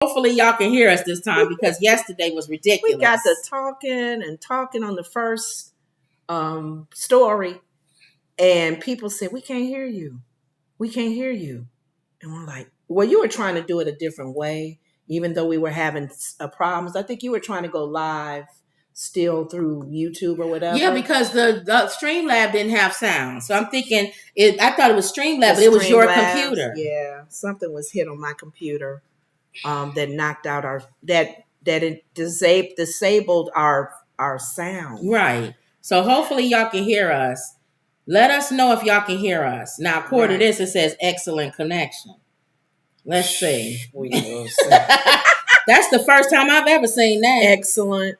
Hopefully y'all can hear us this time because yesterday was ridiculous. We got to talking on the first story, and people said, we can't hear you. We can't hear you. And we're like, well, you were trying to do it a different way, even though we were having problems. I think you were trying to go live still through YouTube or whatever. Yeah, because the Streamlab didn't have sound. So I'm thinking, I thought it was Streamlab, but it was your computer. Yeah, something was hit on my computer that knocked out that it disabled our sound. Right. So hopefully y'all can hear us. Let us know if y'all can hear us. Now, according to this, it says excellent connection. Let's see. We will see. That's the first time I've ever seen that. Excellent.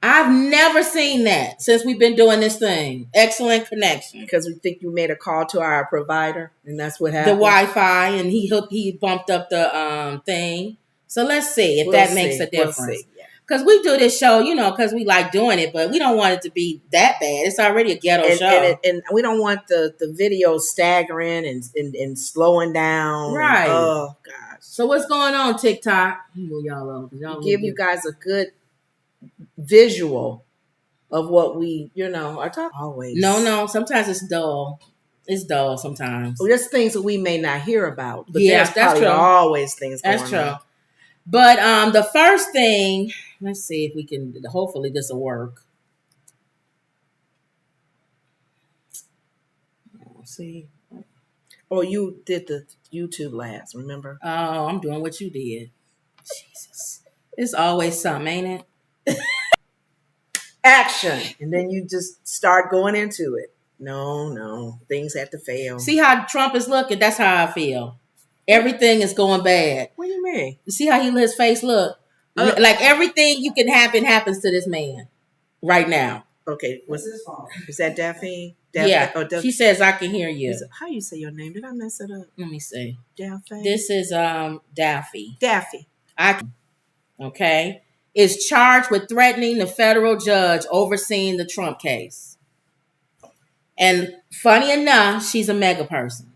I've never seen that since we've been doing this thing. Excellent connection. Because we think you made a call to our provider, and that's what happened. The Wi-Fi, and he bumped up the thing. So let's see if that makes a difference. Because we do this show, because we like doing it, but we don't want it to be that bad. It's already a ghetto show. And we don't want the video staggering and slowing down. Right. Oh, gosh. So what's going on, TikTok? Y'all give you guys a good visual of what we, are talking always. No. Sometimes it's dull. It's dull sometimes. Well, there's things that we may not hear about. But yeah, that's true. Always things going on. That's true. But the first thing, let's see if we can, hopefully this will work. Let's see. Oh, you did the YouTube last, remember? Oh, I'm doing what you did. Jesus. It's always something, ain't it? Action. And then you just start going into it. No. Things have to fail. See how Trump is looking? That's how I feel. Everything is going bad. What do you mean? You see how his face look? Like everything you can happens to this man right now. Okay. Is that Daphne? Yeah. She says, I can hear you. How you say your name? Did I mess it up? Let me see. Daphne? This is Daffy. Daffy. Okay. Is charged with threatening the federal judge overseeing the Trump case. And funny enough, she's a mega person.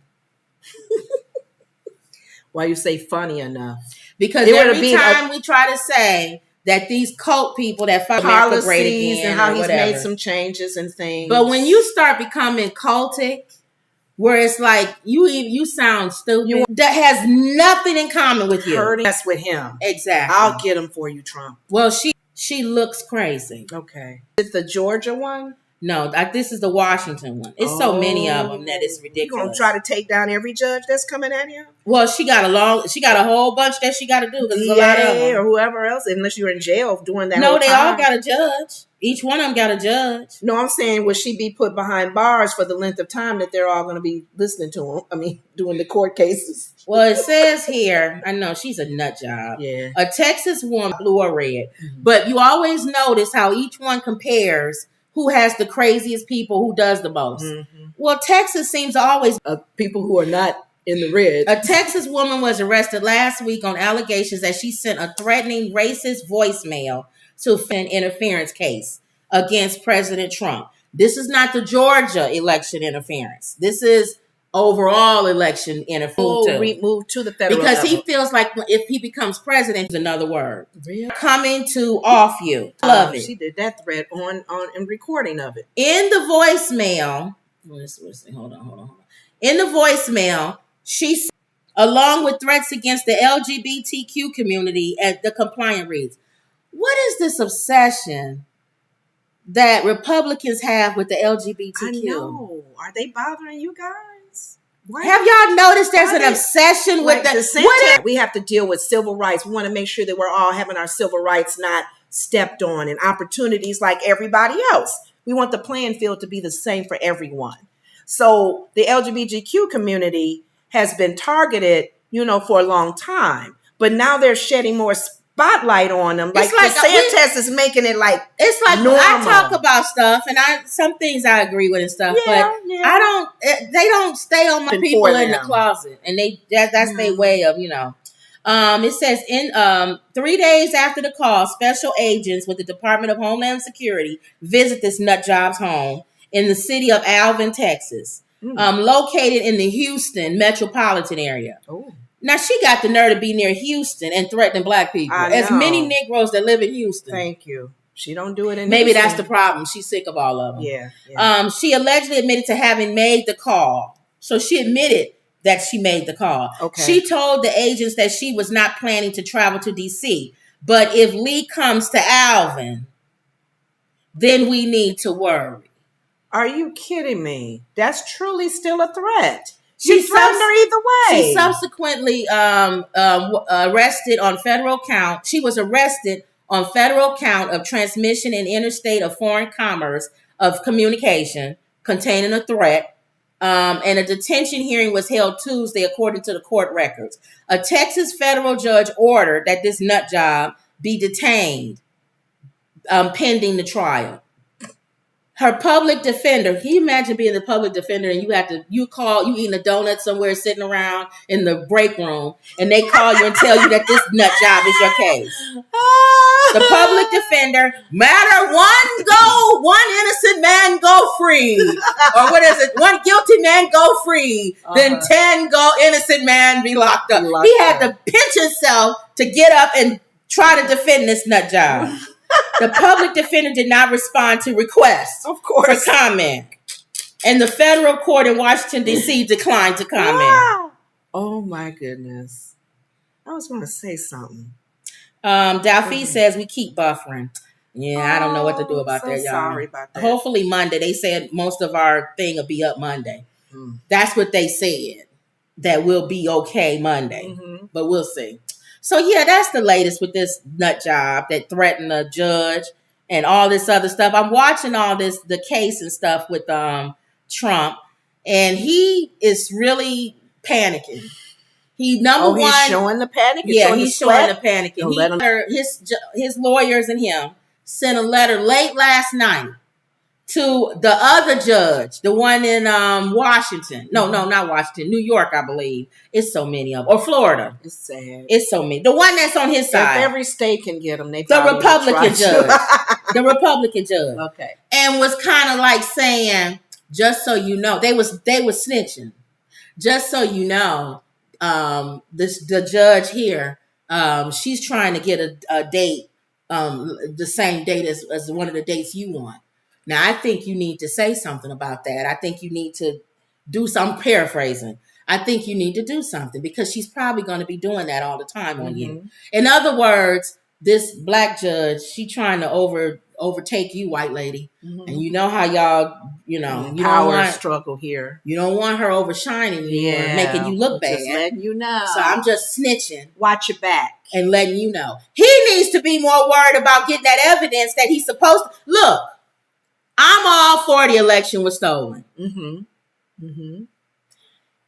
Why you say funny enough? Because every time we try to say that these cult people that follow policies and how he's made some changes and things. But when you start becoming cultic, where it's like you sound stupid, that has nothing in common with you. That's with him. Exactly. I'll get him for you, Trump. Well, she looks crazy. Okay. Is it the Georgia one? No, this is the Washington one. It's so many of them that it's ridiculous. You gonna try to take down every judge that's coming at him? Well, she got a whole bunch that she got to do. There's a lot of them. Or whoever else, unless you're in jail doing that. No, they all got a judge. Each one of them got a judge. No, I'm saying, will she be put behind bars for the length of time that they're all going to be listening to him? I mean, doing the court cases. Well, it says here, I know she's a nut job. Yeah. A Texas woman, blue or red. Mm-hmm. But you always notice how each one compares who has the craziest people, who does the most. Mm-hmm. Well, Texas seems to always... people who are not in the red. A Texas woman was arrested last week on allegations that she sent a threatening racist voicemail to an interference case against President Trump. This is not the Georgia election interference. This is overall election interference. Move to the federal because level. He feels like if he becomes president, is another word. Really? Coming to off you. Love it. She did that thread on recording of it. In the voicemail, hold on. In the voicemail, she said, along with threats against the LGBTQ community, and the compliant reads, what is this obsession that Republicans have with the LGBTQ? I know. Are they bothering you guys? What? Have y'all noticed there's an obsession with the we have to deal with civil rights. We want to make sure that we're all having our civil rights not stepped on and opportunities like everybody else. We want the playing field to be the same for everyone. So the LGBTQ community has been targeted, for a long time. But now they're shedding more spotlight on them. Like DeSantis is making it like it's like normal. I talk about stuff and some things I agree with and stuff, but they don't stay on my people in the closet, and that's their way of It says in 3 days after the call, special agents with the Department of Homeland Security visit this nut job's home in the city of Alvin, Texas, located in the Houston metropolitan area. Oh. Now, she got the nerve to be near Houston and threatening black people. As many Negroes that live in Houston. Thank you. She don't do it in Maybe Houston. That's the problem. She's sick of all of them. Yeah. She allegedly admitted to having made the call. So she admitted that she made the call. Okay. She told the agents that she was not planning to travel to D.C. But if Lee comes to Alvin, then we need to worry. Are you kidding me? That's truly still a threat. She threatened her either way. She subsequently arrested on federal count. She was arrested on federal count of transmission in interstate of foreign commerce of communication containing a threat. And a detention hearing was held Tuesday, according to the court records. A Texas federal judge ordered that this nut job be detained pending the trial. Her public defender, can you imagine being the public defender and you eating a donut somewhere sitting around in the break room and they call you and tell you that this nut job is your case. The public defender, matter one innocent man go free. Or what is it? One guilty man go free. Then 10 innocent man be locked up. He had to pinch himself to get up and try to defend this nut job. The public defender did not respond to requests for comment. And the federal court in Washington, D.C. declined to comment. Wow. Oh, my goodness. I was going to say something. Dalphie says we keep buffering. Yeah, I don't know what to do about that, y'all. Sorry about that. Hopefully Monday. They said most of our thing will be up Monday. That's what they said. That will be okay Monday. But we'll see. So, yeah, that's the latest with this nut job that threatened a judge and all this other stuff. I'm watching all this, the case and stuff with Trump, and he is really panicking. He's showing the panic? Yeah, he's showing the panicking. His lawyers and him sent a letter late last night to the other judge, the one in Washington. No, not Washington. New York, I believe. It's so many of them. Or Florida. It's sad. It's so many. The one that's on his side. If every state can get them, the Republican judge. The Republican judge. Okay. And was kind of like saying, just so you know, they was snitching. Just so you know, the judge here, she's trying to get a date, the same date as one of the dates you want. Now, I think you need to say something about that. I think you need to do some paraphrasing. I think you need to do something because she's probably going to be doing that all the time on you. In other words, this black judge, she trying to overtake you, white lady. And you know how y'all, you power struggle here. You don't want her overshining you or making you look bad. Just letting you know. So I'm just snitching. Watch your back. And letting you know. He needs to be more worried about getting that evidence that he's supposed to. Look, I'm all for the election was stolen.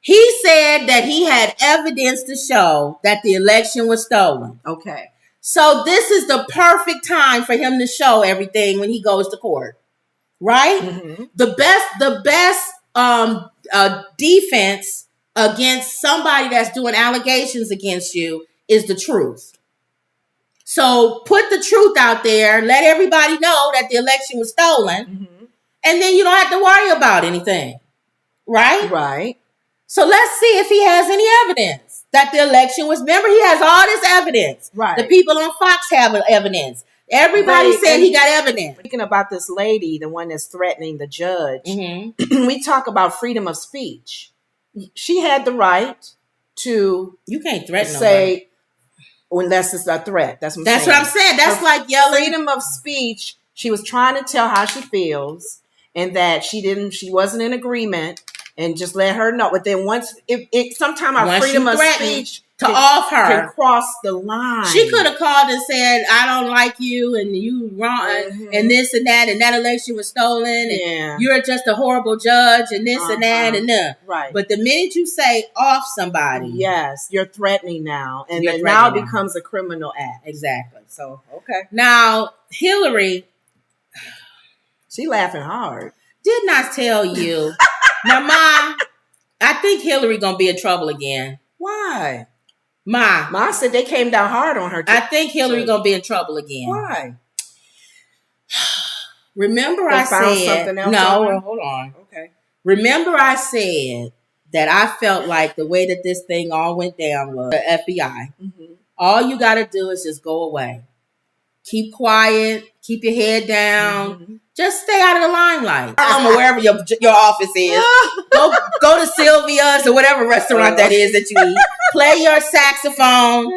He said that he had evidence to show that the election was stolen. Okay. So this is the perfect time for him to show everything when he goes to court. Right? The best defense against somebody that's doing allegations against you is the truth. So put the truth out there. Let everybody know that the election was stolen. And then you don't have to worry about anything. Right? Right. So let's see if he has any evidence that the election was. Remember, he has all this evidence. Right. The people on Fox have evidence. Everybody said he got evidence. Speaking about this lady, the one that's threatening the judge, we talk about freedom of speech. She had the right to you can't threaten say unless it's a threat. That's what I'm saying. That's like yelling. Freedom of speech. She was trying to tell how she feels and that she wasn't in agreement. And just let her know. But then sometimes our freedom of speech off her can cross the line. She could have called and said, "I don't like you, and you wrong, and this and that election was stolen, and you're just a horrible judge, and this and that and that." Right. But the minute you say off somebody, yes, you're threatening now, and then now it becomes a criminal act. Exactly. So now Hillary, she laughing hard. Did not tell you. Now, Ma, I think Hillary gonna be in trouble again. Why? Ma said they came down hard on her. I think Hillary gonna be in trouble again. Why? Remember I said something else. No, hold on. Okay. Remember I said that I felt like the way that this thing all went down was the FBI. Mm-hmm. All you got to do is just go away. Keep quiet. Keep your head down. Mm-hmm. Just stay out of the limelight. Wherever your office is. Go to Sylvia's or whatever restaurant that is that you eat. Play your saxophone.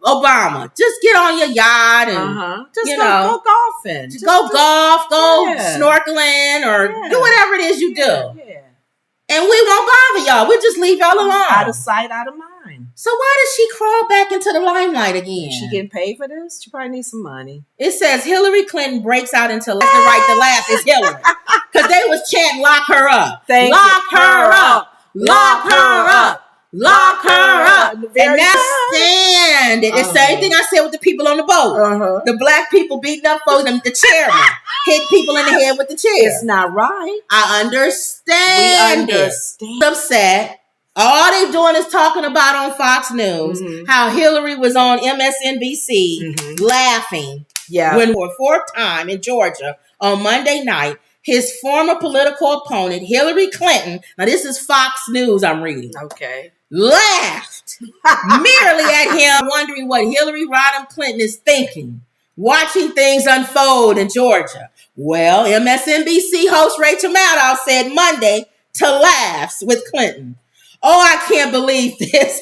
Obama. Just get on your yacht and just go golfing. Just go golf. Go snorkeling or do whatever it is you do. Yeah. And we won't bother y'all. We'll just leave y'all alone. Out of sight, out of mind. So why does she crawl back into the limelight again? She getting paid for this? She probably needs some money. It says Hillary Clinton breaks out into the right to laugh is Hillary. Because they was chanting, lock her up. Lock her up. Lock her up. Lock her up. And that's stand. It's the same thing I said with the people on the boat. The black people beating up folks, the chairman hit people in the head with the chair. It's not right. I understand. We understand. Upset. All they doing is talking about on Fox News how Hillary was on MSNBC laughing when for a fourth time in Georgia on Monday night, his former political opponent, Hillary Clinton, now this is Fox News I'm reading. Okay. Laughed merely at him, wondering what Hillary Rodham Clinton is thinking, watching things unfold in Georgia. Well, MSNBC host Rachel Maddow said Monday to laughs with Clinton. Oh, I can't believe this.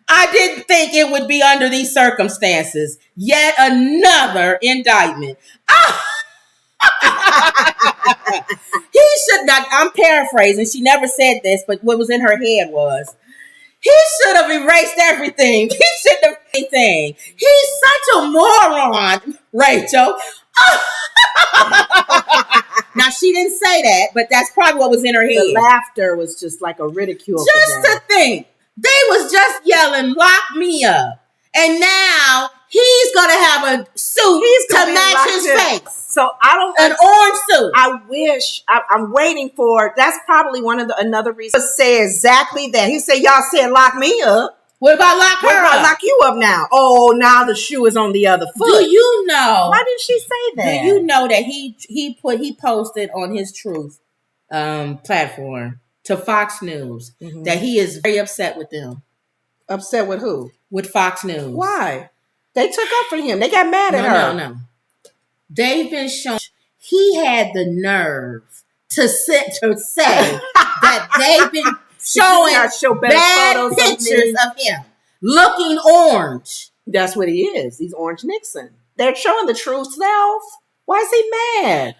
I didn't think it would be under these circumstances. Yet another indictment. He should not, I'm paraphrasing. She never said this, but what was in her head was, he should have erased everything. He shouldn't have anything. He's such a moron, Rachel. Now, she didn't say that, but that's probably what was in her head. The laughter was just like a ridicule. Just to think, they was just yelling, lock me up. And now he's going to have a suit to match his face. So I don't... An orange suit. I wish... I'm waiting for... That's probably another reason to say exactly that. He said, y'all said lock me up. What about lock her up? Lock you up now? Oh, now the shoe is on the other foot. Do you know? Why didn't she say that? Do you know that he posted on his Truth platform to Fox News that he is very upset with them. Upset with who? With Fox News. Why? They took up for him. They got mad at her. No. They've been shown. He had the nerve to say that they've been showing bad pictures of him looking orange. That's what he is. He's Orange Nixon. They're showing the true self. Why is he mad?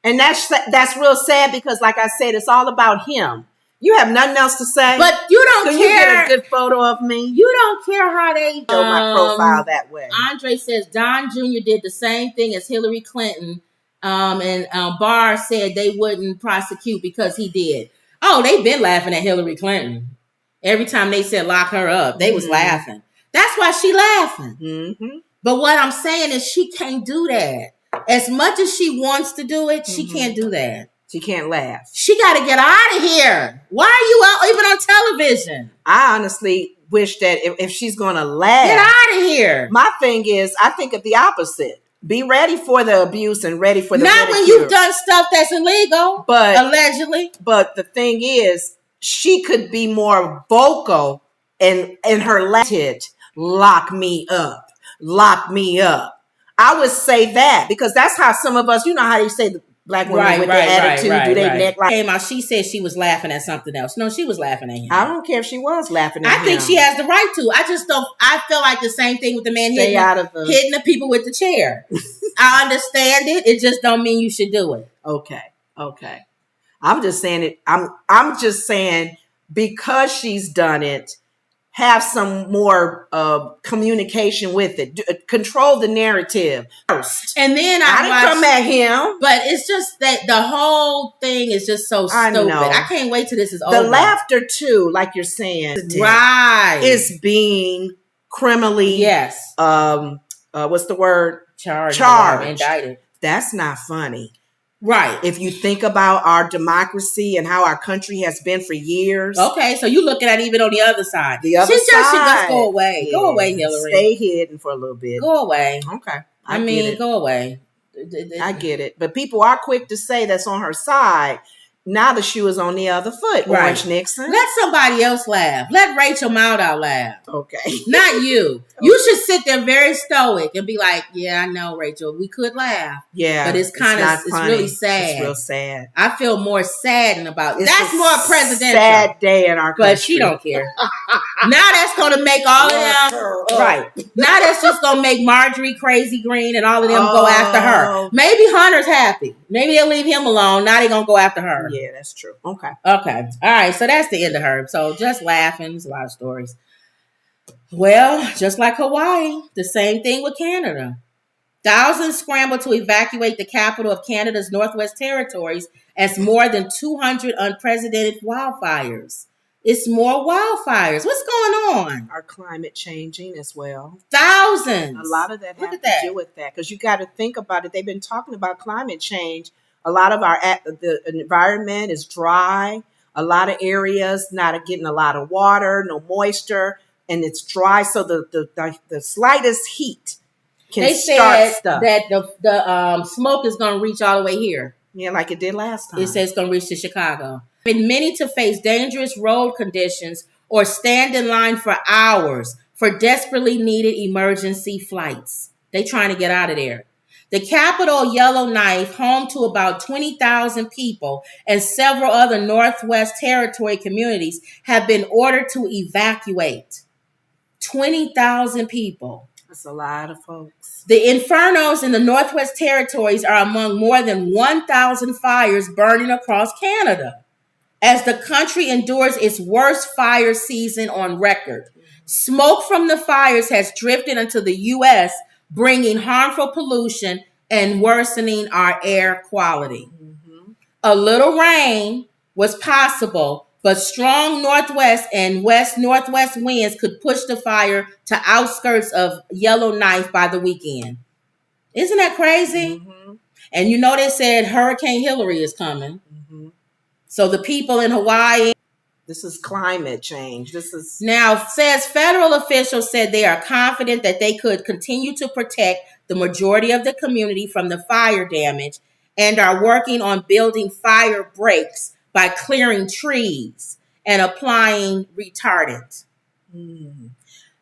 And that's real sad because, like I said, it's all about him. You have nothing else to say. But you don't care. You get a good photo of me. You don't care how they show my profile that way. Andre says Don Jr. did the same thing as Hillary Clinton. And Barr said they wouldn't prosecute because he did. Oh, they've been laughing at Hillary Clinton. Every time they said lock her up, they was laughing. That's why she laughing. But what I'm saying is she can't do that. As much as she wants to do it, she can't do that. She can't laugh. She got to get out of here. Why are you out even on television? I honestly wish that if she's going to laugh. Get out of here. My thing is, I think of the opposite. Be ready for the abuse and ready for the not when you've done stuff that's illegal, but allegedly. But the thing is, she could be more vocal in her hit, lock me up, lock me up. I would say that because that's how some of us, you know how they say the black women with their attitude, do they neck like came out. She said she was laughing at something else. No, she was laughing at him. I don't care if she was laughing at him. I think she has the right to. I just don't. I feel like the same thing with the man hitting the people with the chair. I understand it. It just don't mean you should do it. Okay. I'm just saying it. I'm just saying because she's done it, have some more communication with it. Control the narrative first. And then I didn't come at him. But it's just that the whole thing is just so stupid. I can't wait till this is over. The laughter too, like you're saying, is being criminally what's the word? Charged. Indicted. That's not funny. Right. If you think about our democracy and how our country has been for years. Okay, so you looking at even on the other side. She should just go away. Yeah. Go away, Hillary. Stay hidden for a little bit. Go away. Okay. I mean, go away. I get it. But people are quick to say that's on her side. Now the shoe is on the other foot, right. Orange Nixon. Let somebody else laugh. Let Rachel Maddow laugh. Okay. Not you. Okay. You should sit there very stoic and be like, yeah, I know, Rachel. We could laugh. Yeah. But it's really sad. It's real sad. I feel more saddened about it. That's more presidential. Sad day in our country. But she don't care. Now that's going to make all of them. Right. Now that's just going to make Marjorie Crazy Green and all of them go after her. Maybe Hunter's happy. Maybe they'll leave him alone. Now they're going to go after her. Yeah, that's true. Okay. All right. So that's the end of her. So just laughing. There's a lot of stories. Well, just like Hawaii, the same thing with Canada. Thousands scrambled to evacuate the capital of Canada's Northwest Territories as more than 200 unprecedented wildfires. It's more wildfires. What's going on? Our climate changing as well. Thousands. A lot of that has to do with that because you got to think about it. They've been talking about climate change. A lot of the environment is dry. A lot of areas not getting a lot of water, no moisture, and it's dry. So the slightest heat can start stuff. That the smoke is going to reach all the way here. Yeah, like it did last time. It says it's going to reach to Chicago. Been many to face dangerous road conditions or stand in line for hours for desperately needed emergency flights. They trying to get out of there. The capital, Yellowknife, home to about 20,000 people, and several other Northwest Territory communities have been ordered to evacuate. 20,000 people. That's a lot of folks. The infernos in the Northwest Territories are among more than 1,000 fires burning across Canada as the country endures its worst fire season on record. Smoke from the fires has drifted into the U.S., bringing harmful pollution and worsening our air quality. Mm-hmm. A little rain was possible, but strong northwest and west-northwest winds could push the fire to outskirts of Yellowknife by the weekend. Isn't that crazy? Mm-hmm. And you know they said Hurricane Hillary is coming. Mm-hmm. So the people in Hawaii... This is climate change. Now, says federal officials said they are confident that they could continue to protect the majority of the community from the fire damage and are working on building fire breaks by clearing trees and applying retardant. Mm.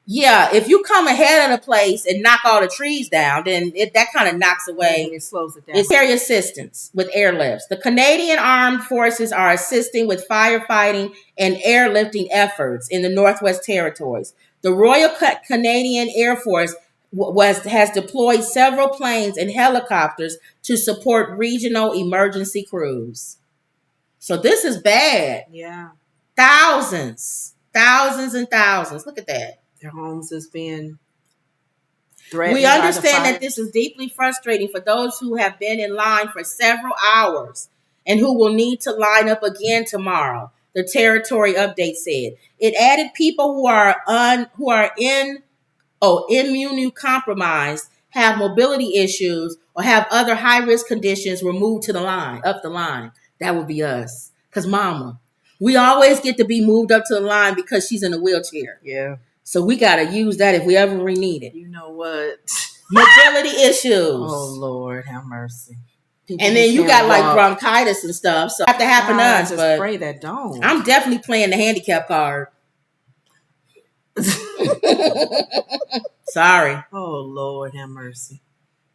Yeah, if you come ahead of the place and knock all the trees down, then that kind of knocks away. It slows it down. It's area assistance with airlifts. The Canadian Armed Forces are assisting with firefighting and airlifting efforts in the Northwest Territories. The Royal Canadian Air Force has deployed several planes and helicopters to support regional emergency crews. So this is bad. Yeah. Thousands and thousands. Look at that. Their homes is being threatened. We understand that this is deeply frustrating for those who have been in line for several hours and who will need to line up again tomorrow, the territory update said. It added people who are immunocompromised, have mobility issues, or have other high-risk conditions were moved up the line. That would be us. Because mama, we always get to be moved up to the line because she's in a wheelchair. Yeah. So we got to use that if we ever need it. You know what? Mobility issues. Oh, Lord, have mercy. People and then you got like bronchitis and stuff. So it have to happen to us. Just but pray that don't. I'm definitely playing the handicap card. Sorry. Oh, Lord, have mercy.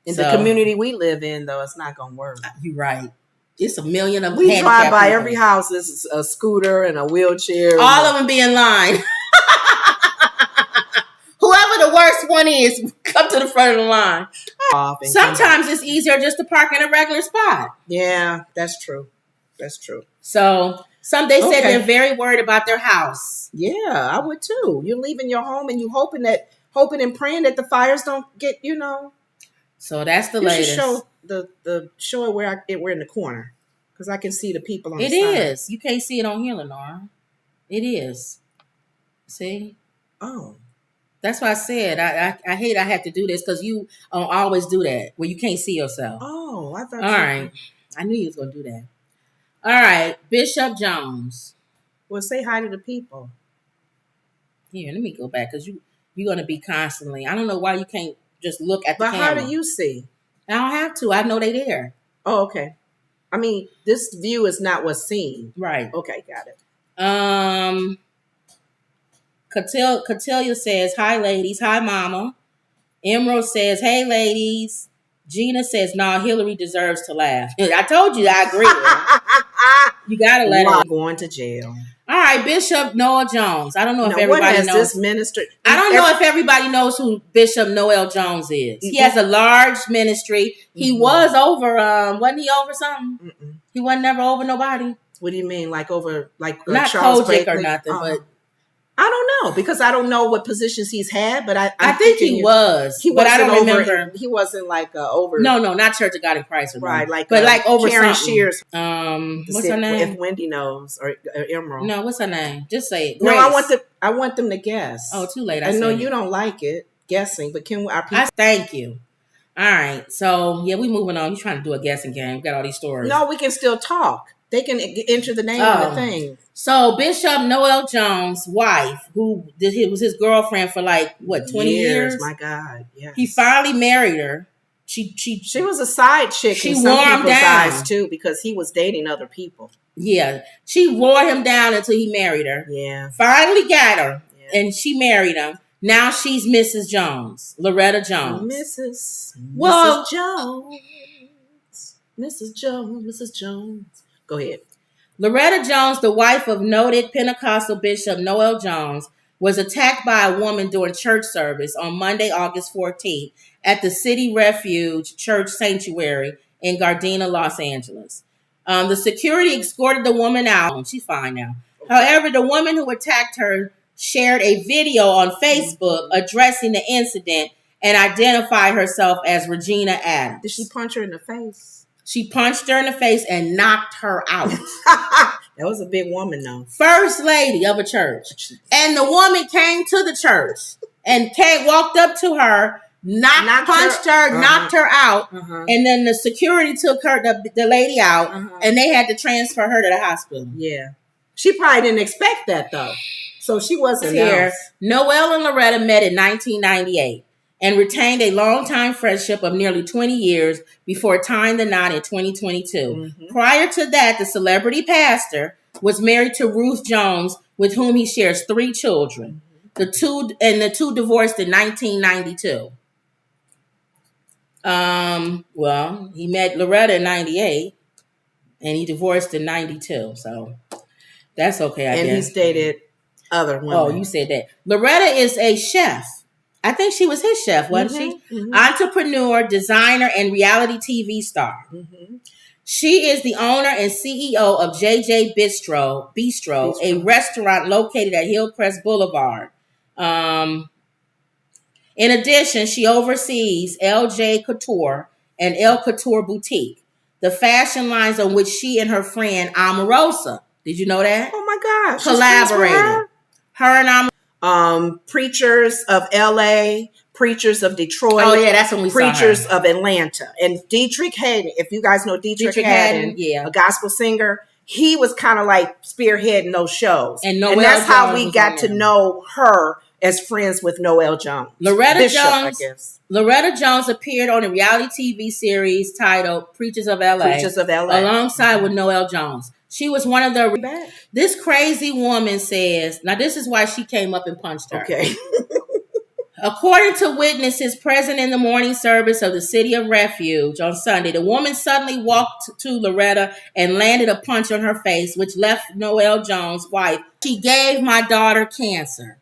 In the community we live in, though, it's not going to work. You're right. It's a million of we drive by people. Every house. There's a scooter and a wheelchair. All of them be in line. Whoever the worst one is, come to the front of the line. Sometimes it's easier just to park in a regular spot. Yeah, that's true. That's true. So they said they're very worried about their house. Yeah, I would too. You're leaving your home and you hoping and praying that the fires don't get, So that's the latest. You should show it where we're in the corner because I can see the people on the side. It is. You can't see it on here, Lenora. It is. See? Oh. That's why I said I hate I have to do this because you always do that where you can't see yourself. Oh, I thought. All right. I knew you was going to do that. All right. Bishop Jones. Well, say hi to the people. Here, let me go back because you're going to be constantly. I don't know why you can't just look at the camera. But how do you see? I don't have to. I know they there. Oh, okay. I mean, this view is not what's seen. Right. Okay, got it. Catilia says, "Hi, ladies. Hi, mama." Emerald says, "Hey, ladies." Gina says, "Nah, Hillary deserves to laugh." I told you, I agree with her. You gotta let her going to jail. All right, Bishop Noel Jones. I don't know if everybody knows this ministry. I don't know if everybody knows who Bishop Noel Jones is. He has a large ministry. He was over. Wasn't he over something? He wasn't never over nobody. What do you mean, like over, like not Charles Kojic or nothing? But I don't know, because I don't know what positions he's had, but I think he was. But I don't remember. He wasn't like over. No, not Church of God in Christ. Right, like but like over Karen something. Shears. What's her name? If Wendy knows, or Emerald. No, what's her name? Just say it. Grace. No, I want them to guess. Oh, too late. I know you don't like it guessing, but can our people? Thank you. All right, so yeah, we moving on. You trying to do a guessing game? We got all these stories. No, we can still talk. They can enter the name of the thing. So Bishop Noel Jones' wife, who was his girlfriend for like 20 years? My God, yeah. He finally married her. She was a side chick. She in some wore him down eyes too, because he was dating other people. Yeah, she wore him down until he married her. Yeah, finally got her, and she married him. Now she's Mrs. Jones, Loretta Jones. Mrs. Jones. Go ahead. Loretta Jones, the wife of noted Pentecostal Bishop Noel Jones, was attacked by a woman during church service on Monday, August 14th at the City Refuge Church Sanctuary in Gardena, Los Angeles. The security escorted the woman out. She's fine now. Okay. However, the woman who attacked her shared a video on Facebook addressing the incident and identified herself as Regina Adams. Did she punch her in the face? She punched her in the face and knocked her out. That was a big woman, though. First lady of a church. And the woman came to the church and walked up to her, punched her, knocked her out. And then the security took her, the lady out, and they had to transfer her to the hospital. Yeah. She probably didn't expect that, though. So she wasn't here. Noel and Loretta met in 1998. And retained a long-time friendship of nearly 20 years before tying the knot in 2022. Prior to that, the celebrity pastor was married to Ruth Jones, with whom he shares 3 children. The two divorced in 1992. Well, he met Loretta in 98, and he divorced in 92. So that's okay, I guess. And he's dated other women. Oh, you said that. Loretta is a chef. I think she was his chef, wasn't she? Entrepreneur, designer, and reality TV star. She is the owner and CEO of JJ Bistro, a restaurant located at Hillcrest Boulevard. In addition, she oversees LJ Couture and El Couture Boutique, the fashion lines on which she and her friend Omarosa, did you know that? Oh my gosh. Collaborated. Her and Omarosa. Preachers of LA, Preachers of Detroit. Oh yeah, that's when we Preachers saw her. Of Atlanta. And Dietrich Haddon, if you guys know Dietrich Haddon, a gospel singer, he was kind of like spearheading those shows. And that's how we got to know her as friends with Noel Jones. Loretta Jones appeared on a reality TV series titled Preachers of LA. Alongside with Noel Jones. She was one of the... This crazy woman says... Now, this is why she came up and punched her. Okay. According to witnesses present in the morning service of the City of Refuge on Sunday, the woman suddenly walked to Loretta and landed a punch on her face, which left Noel Jones' wife. She gave my daughter cancer.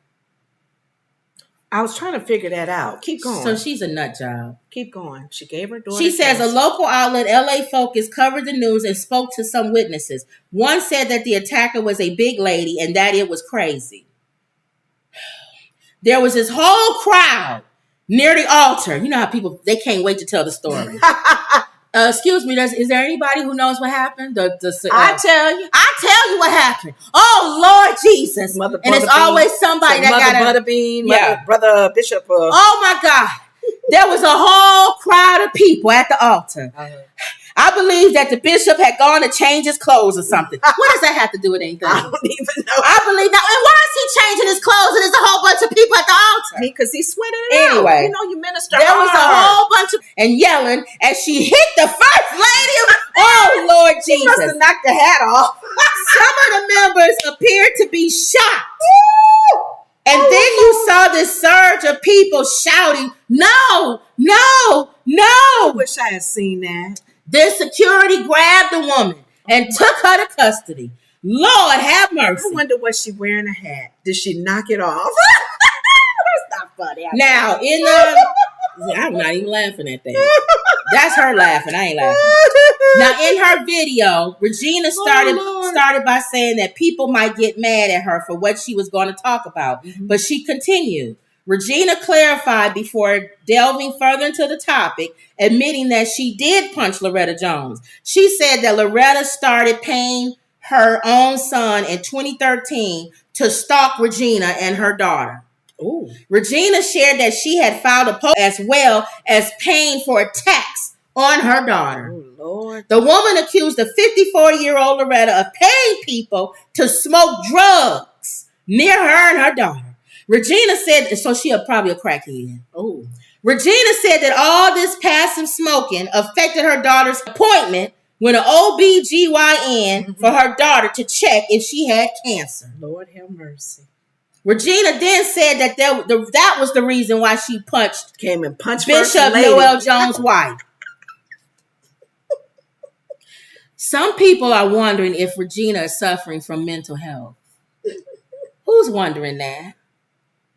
I was trying to figure that out. Keep going. So she's a nut job. Keep going. She gave her daughter. She says a local outlet, LA Focus, covered the news and spoke to some witnesses. One said that the attacker was a big lady and that it was crazy. There was this whole crowd near the altar. You know how people, they can't wait to tell the story. Excuse me, is there anybody who knows what happened? I tell you what happened. Oh, Lord Jesus. And it's always somebody that got a... Butterbean, Brother Bishop. Oh, my God. There was a whole crowd of people at the altar. I believe that the bishop had gone to change his clothes or something. What does that have to do with anything? I don't even know. I believe that. And why is he changing his clothes and there's a whole bunch of people at the altar? Because he's sweating it anyway, out. You know, you minister there was a whole bunch of and yelling as she hit the first lady. Oh, Lord Jesus. She must have knocked the hat off. Some of the members appeared to be shocked. And then you saw this surge of people shouting, no, no, no. I wish I had seen that. Then security grabbed the woman and took her to custody. Lord have mercy. I wonder, was she wearing a hat? Did she knock it off? That's not funny. Now, I'm not even laughing at that. That's her laughing. I ain't laughing. Now, in her video, Regina started by saying that people might get mad at her for what she was going to talk about. Mm-hmm. But she continued. Regina clarified before delving further into the topic, admitting that she did punch Loretta Jones. She said that Loretta started paying her own son in 2013 to stalk Regina and her daughter. Ooh. Regina shared that she had filed a post as well as paying for a tax on her daughter. Oh, Lord. The woman accused the 54-year-old Loretta of paying people to smoke drugs near her and her daughter. Regina said, so she probably a crackhead. Oh. Regina said that all this passive smoking affected her daughter's appointment with an OBGYN for her daughter to check if she had cancer. Lord have mercy. Regina then said that that was the reason why she punched Bishop Lady. Noel Jones' wife. Some people are wondering if Regina is suffering from mental health. Who's wondering that?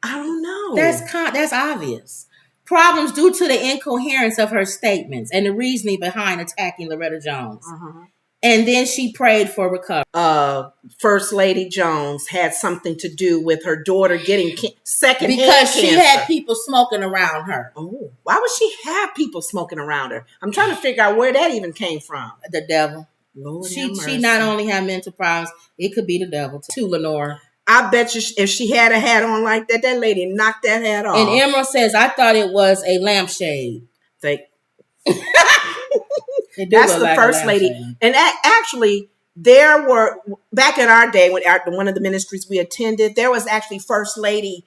I don't know. That's obvious. Problems due to the incoherence of her statements and the reasoning behind attacking Loretta Jones. Uh-huh. And then she prayed for recovery. First Lady Jones had something to do with her daughter getting secondhand because she cancer. had people smoking around her. Oh, why would she have people smoking around her? I'm trying to figure out where that even came from. The devil. Lord she not only had mental problems, it could be the devil too, Lenore. I bet you if she had a hat on like that, that lady knocked that hat off. And Emerald says, I thought it was a lampshade. That's the like first lady. And actually, there were, back in our day, when one of the ministries we attended, there was actually first lady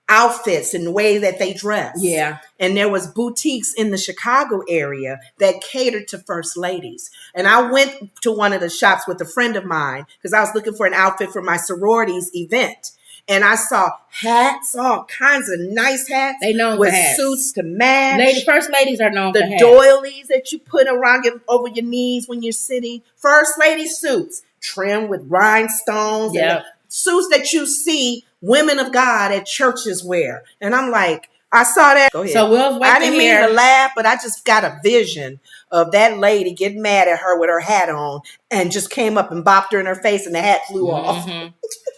outfits and the way that they dress. Yeah. And there was boutiques in the Chicago area that catered to first ladies. And I went to one of the shops with a friend of mine because I was looking for an outfit for my sorority's event. And I saw hats, all kinds of nice hats. They known with for hats. Suits to match. First ladies are known for hats. The doilies that you put around over your knees when you're sitting. First lady suits trimmed with rhinestones. Yeah. Suits that you see women of God at churches wear. And I'm like, I saw that. Go ahead. So we'll wait I didn't mean to laugh, but I just got a vision of that lady getting mad at her with her hat on and just came up and bopped her in her face and the hat flew off. All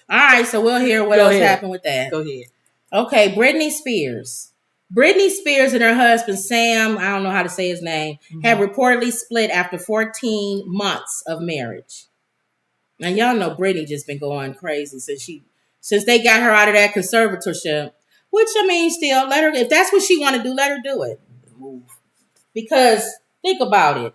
right, so we'll hear what else happened with that. Go ahead. Okay, Britney Spears. Britney Spears and her husband, Sam, I don't know how to say his name, have reportedly split after 14 months of marriage. Now, y'all know Britney just been going crazy since they got her out of that conservatorship. Which, I mean, still, let her, if that's what she want to do, let her do it. Because, think about it.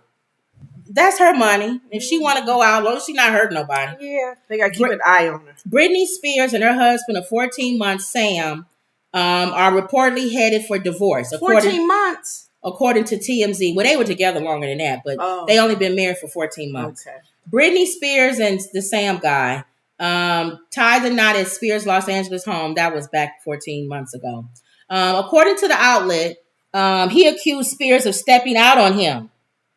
That's her money. If she want to go out, as long as she not hurting nobody. Yeah, they got to keep an eye on her. Britney Spears and her husband of 14 months, Sam, are reportedly headed for divorce. 14 months? According to TMZ. Well, they were together longer than that, but they only been married for 14 months. Okay. Britney Spears and the Sam guy tied the knot at Spears' Los Angeles home. That was back 14 months ago. According to the outlet, he accused Spears of stepping out on him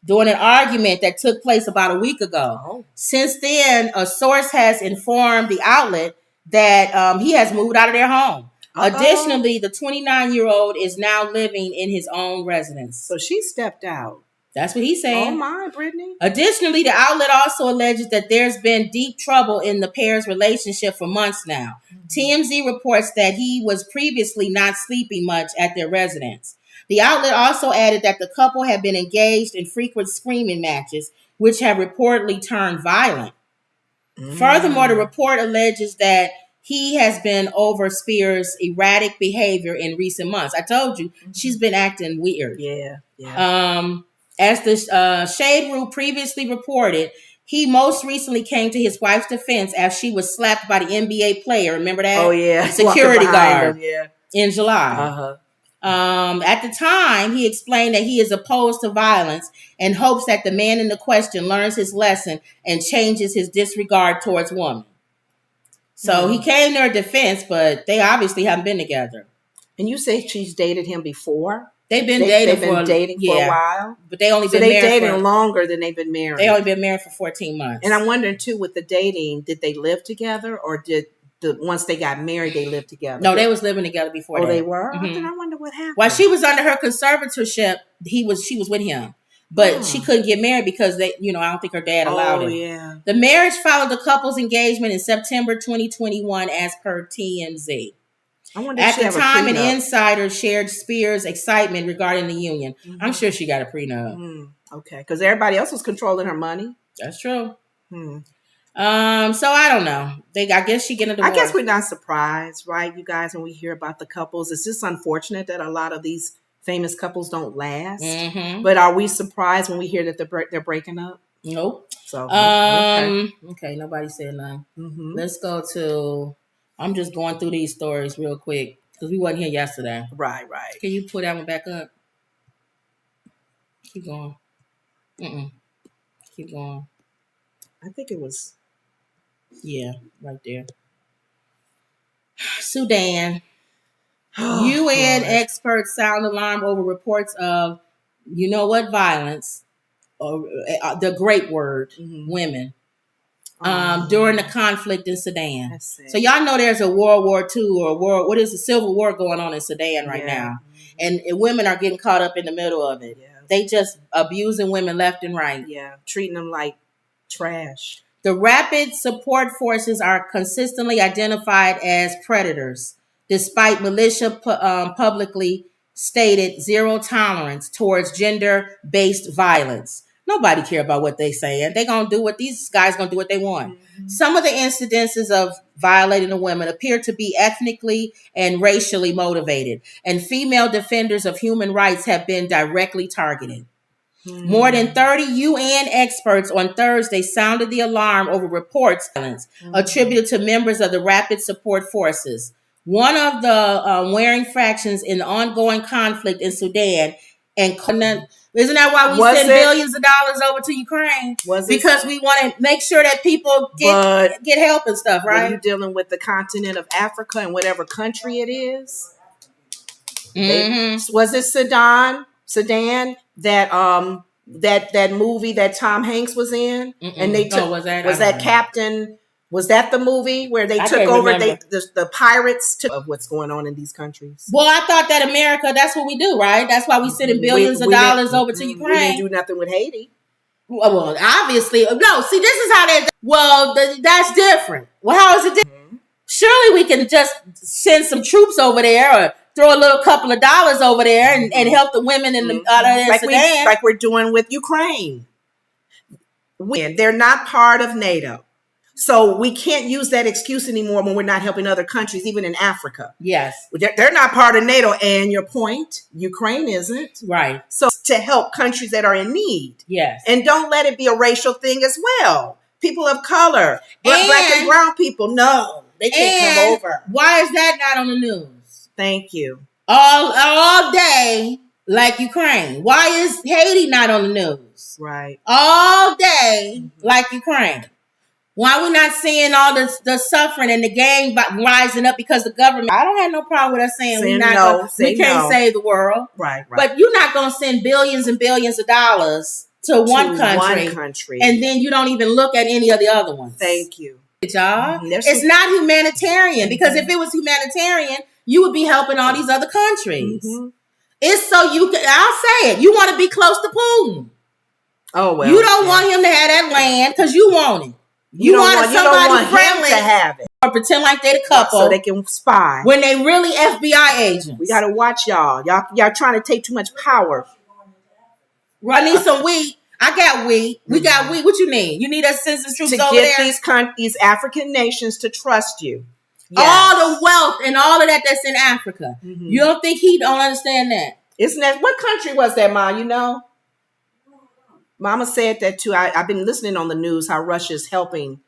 during an argument that took place about a week ago. Oh. Since then, a source has informed the outlet that he has moved out of their home. Additionally, the 29-year-old is now living in his own residence. So she stepped out. That's what he's saying. Oh my, Brittany. Additionally, the outlet also alleges that there's been deep trouble in the pair's relationship for months now. TMZ reports that he was previously not sleeping much at their residence. The outlet also added that the couple had been engaged in frequent screaming matches, which have reportedly turned violent. Furthermore, the report alleges that he has been over Spears' erratic behavior in recent months. I told you, she's been acting weird. Yeah. As the Shade Room previously reported, he most recently came to his wife's defense as she was slapped by the NBA player. Remember that? Oh, yeah. Security guard. Him, yeah. In July. Uh-huh. At the time, he explained that he is opposed to violence and hopes that the man in the question learns his lesson and changes his disregard towards women. So he came to her defense, but they obviously haven't been together. And you say she's dated him before? They've been dating for a while, but they only been married. They dated longer than they've been married. They only been married for 14 months. And I'm wondering too, with the dating, did they live together, or did once they got married they lived together? No, they was living together before. Oh, they were. Then I wonder what happened. While she was under her conservatorship, she was with him, but she couldn't get married because I don't think her dad allowed it. Yeah. The marriage followed the couple's engagement in September 2021, as per TMZ. At the time, an insider shared Spears' excitement regarding the union. I'm sure she got a prenup. Okay, because everybody else was controlling her money. That's true. So I don't know. I guess she getting a divorce. I guess we're not surprised, right, you guys, when we hear about the couples. It's just unfortunate that a lot of these famous couples don't last. But are we surprised when we hear that they're breaking up? Nope. So okay, nobody said nothing. Let's go to. I'm just going through these stories real quick because we wasn't here yesterday. Right. Can you pull that one back up? Keep going. Keep going. I think it was. Yeah, right there. Sudan. UN experts sound alarm over reports of, violence, or the great word, women. During the conflict in Sudan. So y'all know there's a World War II or a Civil War going on in Sudan right now. And women are getting caught up in the middle of it. Yeah. They just abusing women left and right. Yeah, treating them like trash. The Rapid Support Forces are consistently identified as predators, despite militia publicly stated zero tolerance towards gender-based violence. Nobody care about what they saying. They gonna do what these guys gonna do what they want. Some of the incidences of violating the women appear to be ethnically and racially motivated, and female defenders of human rights have been directly targeted. More than 30 UN experts on Thursday sounded the alarm over reports of violence attributed to members of the Rapid Support Forces, one of the warring factions in the ongoing conflict in Sudan. And isn't that why we send billions of dollars over to Ukraine? Because we want to make sure that people get help and stuff, right? When you're dealing with the continent of Africa and whatever country it is. Was it Sudan that movie that Tom Hanks was in? And they took was that Captain? Was that the movie where they took over the pirates of what's going on in these countries? Well, I thought that America, that's what we do, right? That's why we sending billions of dollars over to Ukraine. We didn't do nothing with Haiti. Well, obviously. No, see, this is how they... Well, that's different. Well, how is it different? Surely we can just send some troops over there or throw a little couple of dollars over there and help the women in the Sudan. Like we're doing with Ukraine. They're not part of NATO. So we can't use that excuse anymore when we're not helping other countries, even in Africa. Yes. They're not part of NATO. And your point, Ukraine isn't. Right. So to help countries that are in need. Yes. And don't let it be a racial thing as well. People of color, black and brown people, no, they can't come over. Why is that not on the news? Thank you. All day, like Ukraine. Why is Haiti not on the news? Right. All day, like Ukraine. Why we not seeing all the suffering and the gang rising up because the government? I don't have no problem with us saying we can't save the world. Right. But you're not going to send billions and billions of dollars to one country, and then you don't even look at any of the other ones. Thank you. Y'all. It's not humanitarian, because if it was humanitarian, you would be helping all these other countries. It's so I'll say it. You want to be close to Putin. Oh, well. You don't want him to have that land because you want it. You want somebody friendly to have it. Or pretend like they're the couple. So they can spy. When they really FBI agents. We got to watch y'all. Y'all trying to take too much power. I need some wheat. I got wheat. We got wheat. What you need? You need us to send some troops over there? To get these African nations to trust you. Yes. All the wealth and all of that's in Africa. You don't think he don't understand that? Isn't that... What country was that, Ma? You know? Mama said that too. I've been listening on the news how Russia is helping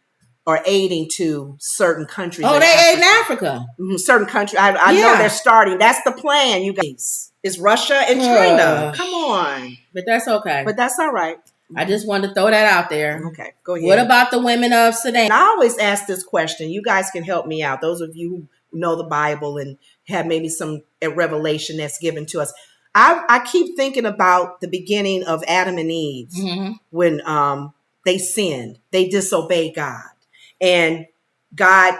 or aiding to certain countries. Oh, they aid in Africa. Certain countries. I know they're starting. That's the plan, you guys. It's Russia and China. Come on. But that's okay. But that's all right. I just wanted to throw that out there. Okay, go ahead. What about the women of Sudan? And I always ask this question. You guys can help me out. Those of you who know the Bible and have maybe some revelation that's given to us. I keep thinking about the beginning of Adam and Eve when they sinned. They disobeyed God. And God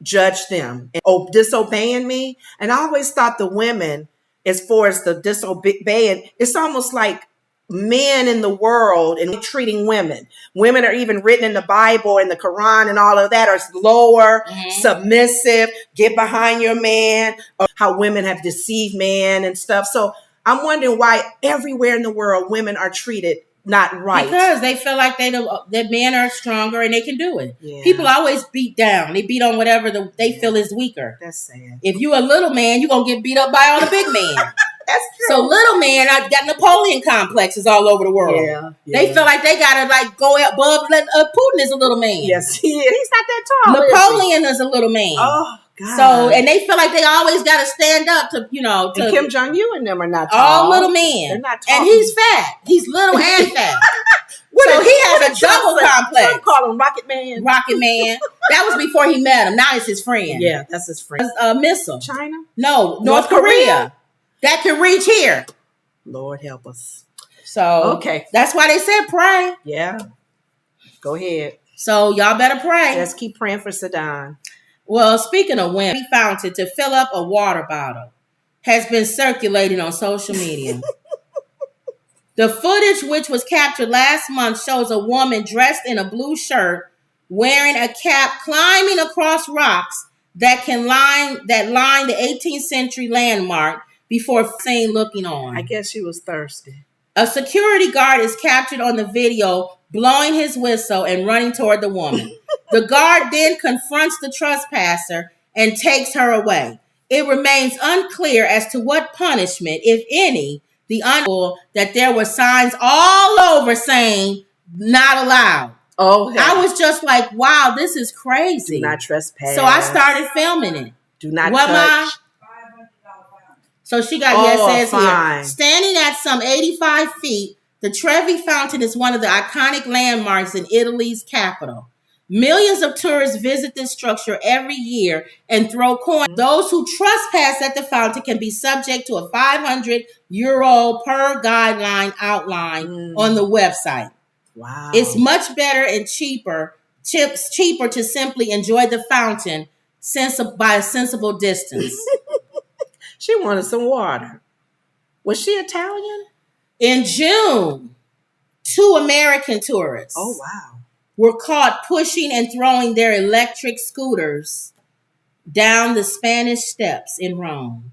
judged them. And, disobeying me. And I always thought the women, as far as the disobeying, it's almost like men in the world and treating women. Women are even written in the Bible and the Quran and all of that are lower, submissive, get behind your man, or how women have deceived men and stuff. So I'm wondering why everywhere in the world women are treated not right. Because they feel like that men are stronger and they can do it. Yeah. People always beat down. They beat on whatever they feel is weaker. That's sad. If you a little man, you're going to get beat up by all the big men. That's true. So little men, I've got Napoleon complexes all over the world. Yeah. They feel like they got to go above. Putin is a little man. Yes, he is. He's not that tall. Napoleon is a little man. Oh, God. So, and they feel like they always got to stand up to, and Kim Jong-un and them are not tall. All little men. They're not tall. And he's fat. He's little and fat. So he has a double complex. Some call him Rocket Man. Rocket Man. That was before he met him. Now it's his friend. Yeah, that's his friend. A missile. China? No, North Korea. That can reach here. Lord help us. So, okay. That's why they said pray. Yeah. Go ahead. So y'all better pray. Just keep praying for Sudan. Well, speaking of women, fountain to fill up a water bottle has been circulating on social media. The footage, which was captured last month, shows a woman dressed in a blue shirt, wearing a cap, climbing across rocks that line the 18th century landmark before seen looking on. I guess she was thirsty. A security guard is captured on the video, blowing his whistle and running toward the woman. The guard then confronts the trespasser and takes her away. It remains unclear as to what punishment, if any, that there were signs all over saying not allowed. Oh, hell. I was just like, wow, this is crazy. Do not trespass. So I started filming it. Do not touch. So she got, it says here, standing at some 85 feet, the Trevi Fountain is one of the iconic landmarks in Italy's capital. Millions of tourists visit this structure every year and throw coins. Those who trespass at the fountain can be subject to a €500 per guideline outline on the website. Wow. It's much better and cheaper to simply enjoy the fountain by a sensible distance. She wanted some water. Was she Italian? In June, 2 American tourists were caught pushing and throwing their electric scooters down the Spanish Steps in Rome.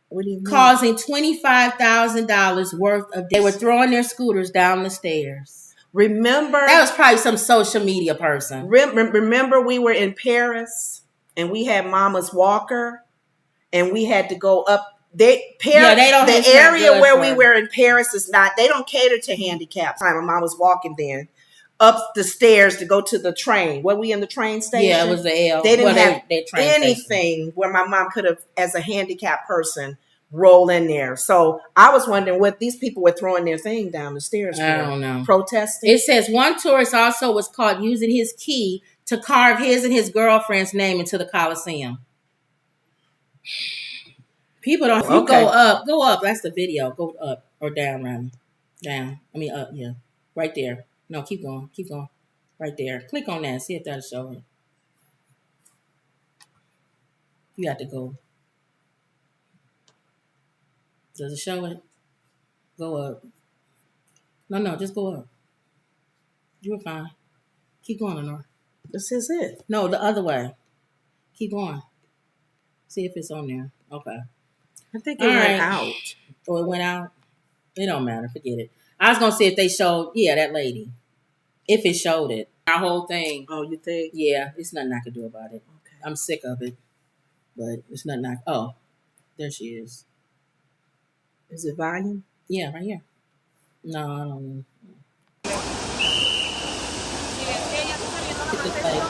What do you mean? Causing $25,000 worth of. They were throwing their scooters down the stairs. Remember? That was probably some social media person. Remember we were in Paris and we had Mama's walker and we had to go up. The area where we were in Paris is not, they don't cater to handicaps. My mom was walking there up the stairs to go to the train. Were we in the train station? Yeah, it was the L. They didn't have anything where my mom could have, as a handicapped person, roll in there. So I was wondering what these people were throwing their thing down the stairs for. I don't know. Protesting. It says one tourist also was caught using his key to carve his and his girlfriend's name into the Colosseum. People don't. You go up. That's the video. Go up or down, rather. Down. I mean up. Yeah, right there. No, keep going. Keep going. Right there. Click on that and see if that'll show it. You have to go. Does it show it? Go up. No, just go up. You were fine. Keep going, Lenore. This is it. No, the other way. Keep going. See if it's on there. Okay. I think it went out. Oh, it went out? It don't matter. Forget it. I was going to see if they showed, that lady. If it showed it. Our whole thing. Oh, you think? Yeah, it's nothing I can do about it. Okay. I'm sick of it. But it's nothing there she is. Is it volume? Yeah, right here. No, I don't know. Look at this lady.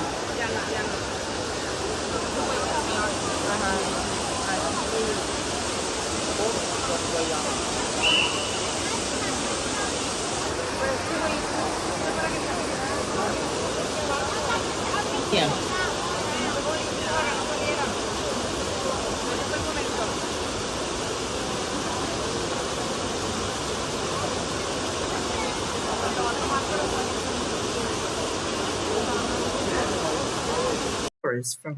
Yeah.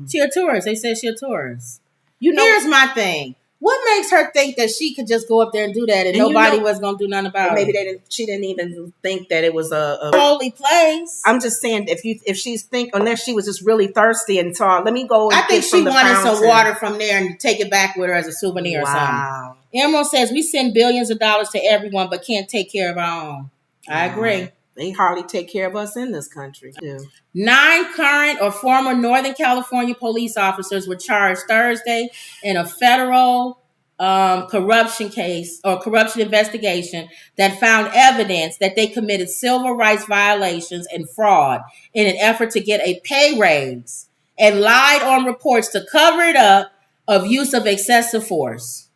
She a tourist. They said she a tourist. You know, here's my thing. What makes her think that she could just go up there and do that and nobody was gonna do nothing about maybe it? She didn't even think that it was a holy place. I'm just saying, if she's unless she was just really thirsty and thought, let me go. And I think she wanted some water from there and take it back with her as a souvenir or something. Emerald says we send billions of dollars to everyone, but can't take care of our own. I agree. They hardly take care of us in this country. Yeah. 9 current or former Northern California police officers were charged Thursday in a federal corruption case or corruption investigation that found evidence that they committed civil rights violations and fraud in an effort to get a pay raise and lied on reports to cover it up of use of excessive force.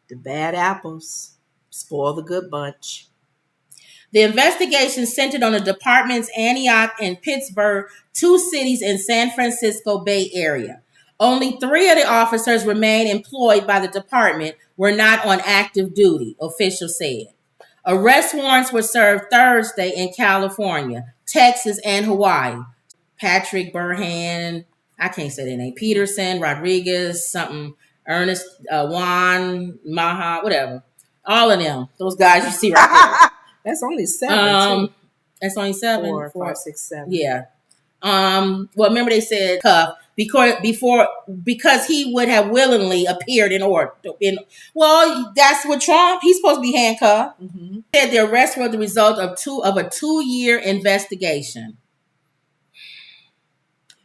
The bad apples spoil the good bunch. The investigation centered on the department's Antioch and Pittsburgh, 2 cities in San Francisco Bay Area. Only 3 of the officers remain employed by the department were not on active duty, officials said. Arrest warrants were served Thursday in California, Texas, and Hawaii. Patrick Burhan, I can't say their name, Peterson, Rodriguez, something, Ernest, Juan, Maha, whatever. All of them, those guys you see right there. That's only 7. That's only 7. 4, 5, 6, 7. Yeah. Well, remember they said cuff because he would have willingly appeared in order. Well, that's what Trump. He's supposed to be handcuffed. Mm-hmm. Said the arrest was the result of a 2-year investigation.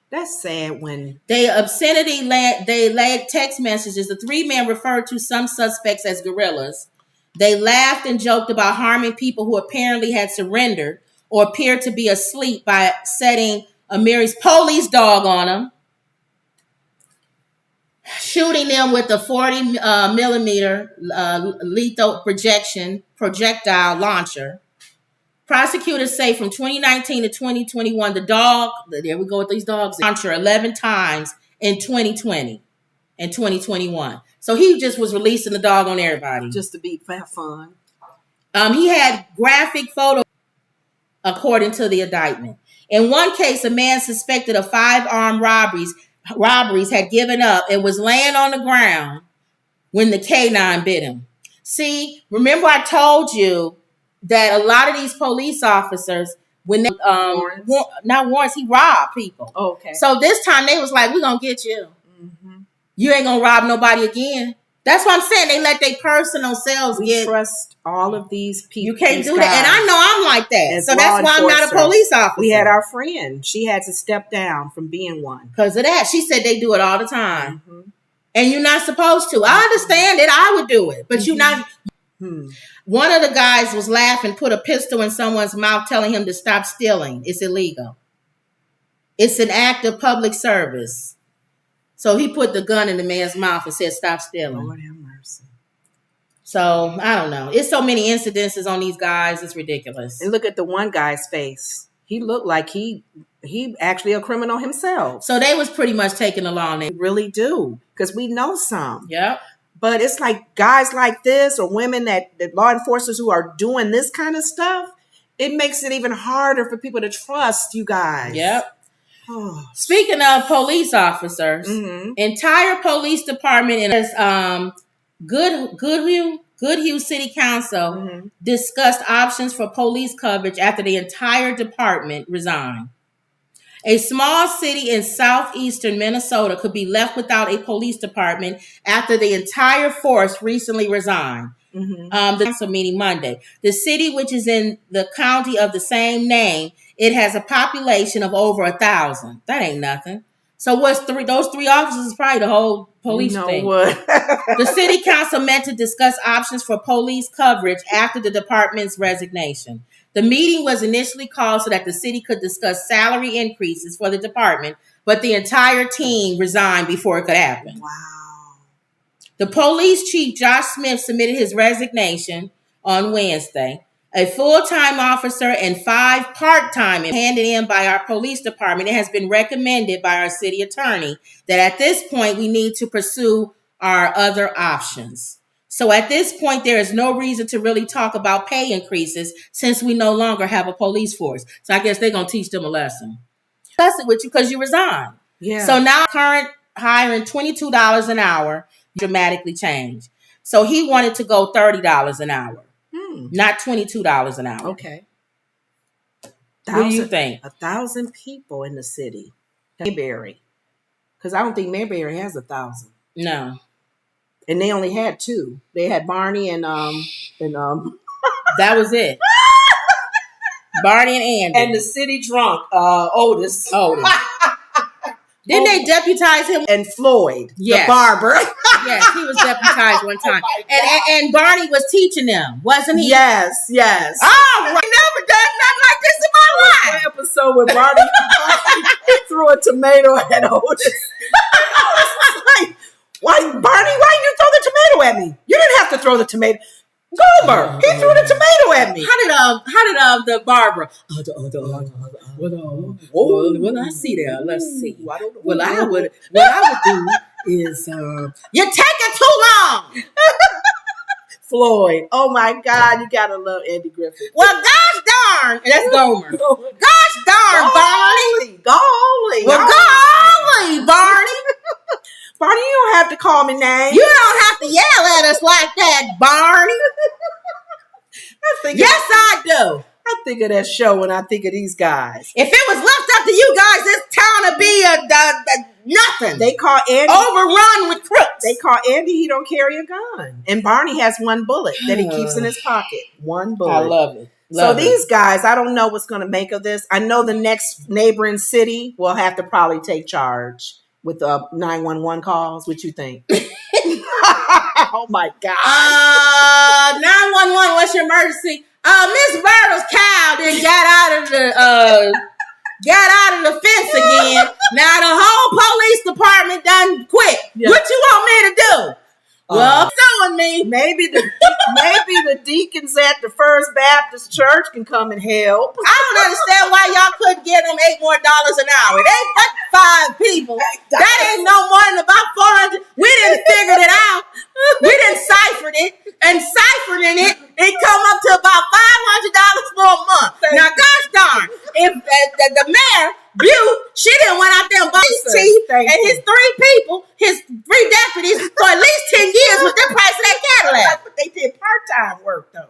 That's sad when they laid text messages. The 3 men referred to some suspects as guerrillas. They laughed and joked about harming people who apparently had surrendered or appeared to be asleep by setting Amiri's police dog on them, shooting them with a 40 millimeter lethal projectile launcher. Prosecutors say from 2019 to 2021, the dog, there we go with these dogs, launcher 11 times in 2020 and 2021. So he just was releasing the dog on everybody. Just to be fun. He had graphic photos, according to the indictment. In one case, a man suspected of 5 armed robberies had given up and was laying on the ground when the canine bit him. See, remember I told you that a lot of these police officers, when they not warrants, he robbed people. Oh, okay. So this time they was like, we're going to get you. Mm-hmm. You ain't going to rob nobody again. That's what I'm saying. They let their personal selves trust all of these people. You can't do that. And I know I'm like that. So that's why I'm not a police officer. We had our friend. She had to step down from being one. Because of that. She said they do it all the time. Mm-hmm. And you're not supposed to. I understand it. I would do it. But you're not. One of the guys was laughing, put a pistol in someone's mouth telling him to stop stealing. It's illegal. It's an act of public service. So he put the gun in the man's mouth and said, stop stealing. Lord have mercy. So, I don't know. It's so many incidences on these guys. It's ridiculous. And look at the one guy's face. He looked like he actually a criminal himself. So they was pretty much taking the law. They really do. Because we know some. Yep. But it's like guys like this or women that law enforcers who are doing this kind of stuff, it makes it even harder for people to trust you guys. Yep. Speaking of police officers, entire police department in Goodhue City Council discussed options for police coverage after the entire department resigned. A small city in southeastern Minnesota could be left without a police department after the entire force recently resigned. The council meeting Monday. The city, which is in the county of the same name, it has a population of over 1,000. That ain't nothing. So those three officers is probably the whole police thing. What? The city council met to discuss options for police coverage after the department's resignation. The meeting was initially called so that the city could discuss salary increases for the department, but the entire team resigned before it could happen. Wow. The police chief, Josh Smith, submitted his resignation on Wednesday. A full-time officer and 5 part-time handed in by our police department. It has been recommended by our city attorney that at this point we need to pursue our other options. So at this point, there is no reason to really talk about pay increases since we no longer have a police force. So I guess they're going to teach them a lesson. Discuss it with you because you resigned. Yeah. So now current hiring $22 an hour dramatically changed. So he wanted to go $30 an hour. Not $22 an hour. Okay. What do you think? 1,000 people in the city. Mayberry. Because I don't think Mayberry has 1,000. No. And they only had 2. They had Barney and that was it. Barney and Andy. And the city drunk, Otis. Didn't they deputize him? And Floyd, yes. The barber. Yes, he was deputized one time. And Barney was teaching them, wasn't he? Yes. Oh, right. I never done nothing like this in my life. One episode where Barney threw a tomato at Otis. Like, Barney, why did you throw the tomato at me? You didn't have to throw the tomato. Gomer, he threw the tomato at me. How did the barber? What I see there? Let's see. What I would do is you're taking too long. Floyd. Oh my God, you gotta love Andy Griffith. Well, gosh darn, that's Gomer. Gosh darn, Barney. Golly. Well, golly, Barney. Barney, you don't have to call me names. You don't have to yell at us like that, Barney. Yes, I do. I think of that show when I think of these guys. If it was left up to you guys, this town would be nothing. They call Andy overrun with crooks. They call Andy. He don't carry a gun, and Barney has one bullet that he keeps in his pocket. One bullet. I love it. These guys, I don't know what's going to make of this. I know the next neighboring city will have to probably take charge with 911 calls. What you think? Oh my God. 911, what's your emergency? Miss Myrtle's cow then got out of the fence again. Now the whole police department done quit. Yeah. What you want me to do? Well, showing me. Maybe the deacons at the First Baptist Church can come and help. I don't understand why y'all couldn't give them $8 more an hour. They got 5 people. That ain't no more than about 400. We didn't figure it out. We didn't cipher it. And ciphering it come up to about $500 for a month. Now, gosh darn, if the mayor, Butte, she didn't went out there and bought his teeth and his 3 people, his 3 deputies for at least 10 years with the price of that Cadillac. But they did part-time work, though.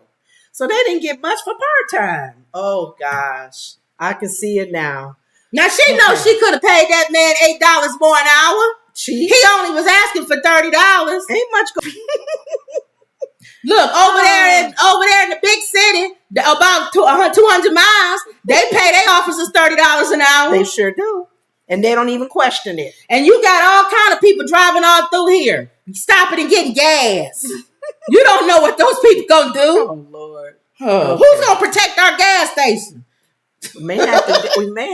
So they didn't get much for part-time. Oh, gosh. I can see it now. Now, she knows she could have paid that man $8 more an hour. He only was asking for $30. Ain't much. Look, over there in the big city, about 200 miles, they pay their officers $30 an hour. They sure do. And they don't even question it. And you got all kind of people driving all through here, stopping and getting gas. You don't know what those people gonna do. Oh, Lord. Okay. Who's gonna protect our gas station? We may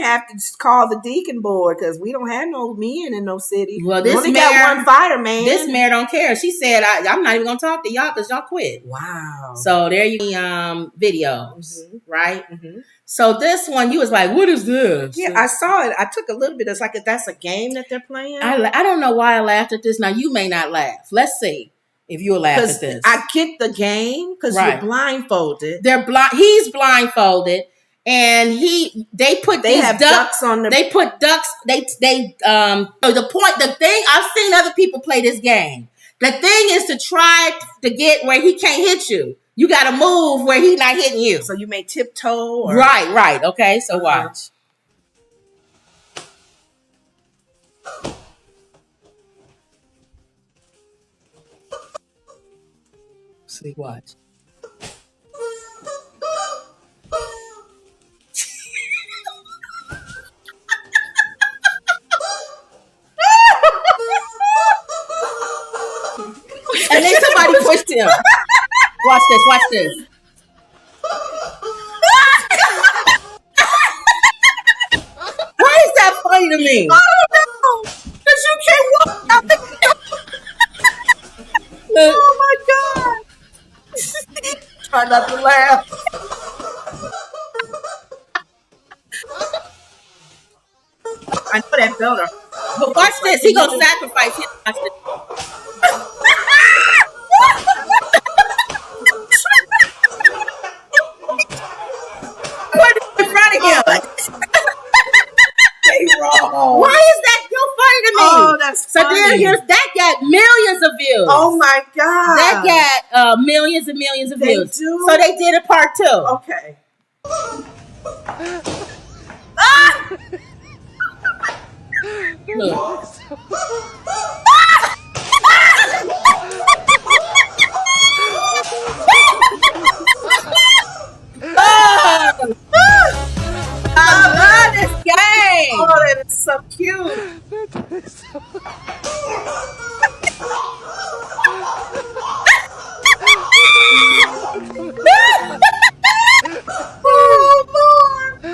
have to call the deacon board because we don't have no men in no city. Well, this we only mayor, got one fireman. This mayor don't care. She said, "I'm not even gonna talk to y'all because y'all quit." Wow. So there you videos, right? Mm-hmm. So this one, you was like, "What is this?" Yeah, I saw it. I took a little bit. It's like that's a game that they're playing. I don't know why I laughed at this. Now you may not laugh. Let's see if you'll laugh at this. I get the game because you're blindfolded. They're blind. He's blindfolded. And they have ducks on their. They put ducks. The thing I've seen other people play this game. The thing is to try to get where he can't hit you. You got to move where he's not hitting you. So you may tiptoe. Or... Right. Okay. So watch. See, watch. And then somebody pushed him. Watch this. Watch this. Why is that funny to me? I don't know. Because you can't walk out the Oh my God. Try not to laugh. I know that better. But watch this. He gonna sacrifice him. Watch this. Put it in front of him. They wrong. Why is that so funny to me? Oh, that's so funny. then here's that got millions of views. Oh my God. That got millions and millions of views. Do? So they did a part 2. Okay. Look. I love this game. Oh, that is so cute. Oh Lord,